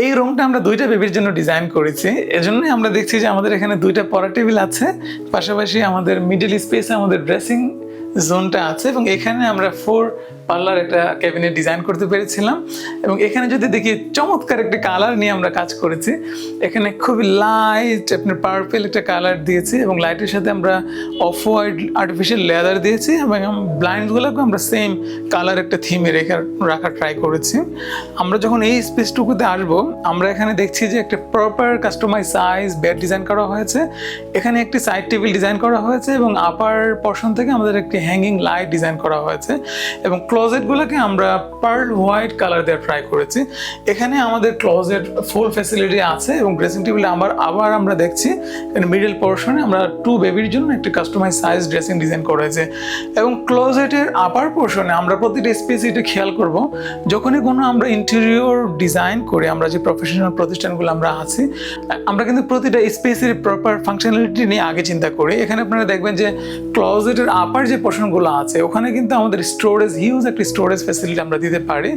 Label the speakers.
Speaker 1: এই রুমটা আমরা দুইটা বেবির জন্য ডিজাইন করেছি, এজন্যই আমরা দেখছি যে আমাদের এখানে দুইটা পড়া টেবিল আছে, পাশাপাশি আমাদের মিডল স্পেসে আমাদের ড্রেসিং জোনটা আছে, এবং এখানে আমরা 4 পার্লার একটা ক্যাবিনেট ডিজাইন করতে পেরেছিলাম। এবং এখানে যদি দেখি চমৎকার একটা কালার নিয়ে আমরা কাজ করেছি। এখানে খুবই লাইট আপনার পার্পল একটা কালার দিয়েছি, এবং লাইটের সাথে আমরা অফ হোয়াইট আর্টিফিশিয়াল লেদার দিয়েছি, এবং ব্লাইন্ডগুলোকে আমরা সেম কালার একটা থিমে রাখার ট্রাই করেছি। আমরা যখন এই স্পেসটুকুতে আসবো, আমরা এখানে দেখছি যে একটা proper customise size bed design করা হয়েছে। এখানে একটি সাইড টেবিল ডিজাইন করা হয়েছে, এবং আপার পোর্শন থেকে আমাদের একটি হ্যাঙ্গিং লাইট ডিজাইন করা হয়েছে, এবং ক্লোজেটগুলোকে আমরা পার্ল হোয়াইট কালার দিয়ে ট্রাই করেছি। এখানে আমাদের ক্লোজেট ফুল ফ্যাসিলিটি আছে, এবং ড্রেসিং টেবিলে আবার আমরা দেখছি মিডল পোর্শনে আমরা 2 বেবির জন্য একটা কাস্টমাইজ সাইজ ড্রেসিং ডিজাইন করা হয়েছে। এবং ক্লোজেটের আপার পোর্শনে আমরা প্রতিটা স্পেস এটা খেয়াল করব, যখনই কোনো আমরা ইন্টেরিয়র ডিজাইন করি, আমরা যে প্রফেশনাল প্রতিষ্ঠানগুলো আমরা আছি, আমরা কিন্তু প্রতিটা স্পেসের প্রপার ফাংশনালিটি নিয়ে আগে চিন্তা করি। এখানে আপনারা দেখবেন যে ক্লোজেটের আপার যে পোর্শনগুলো আছে, ওখানে কিন্তু আমাদের স্টোরেজ হিউজ একটা স্টোরেজ ফ্যাসিলিটি আমরা দিতে পারি,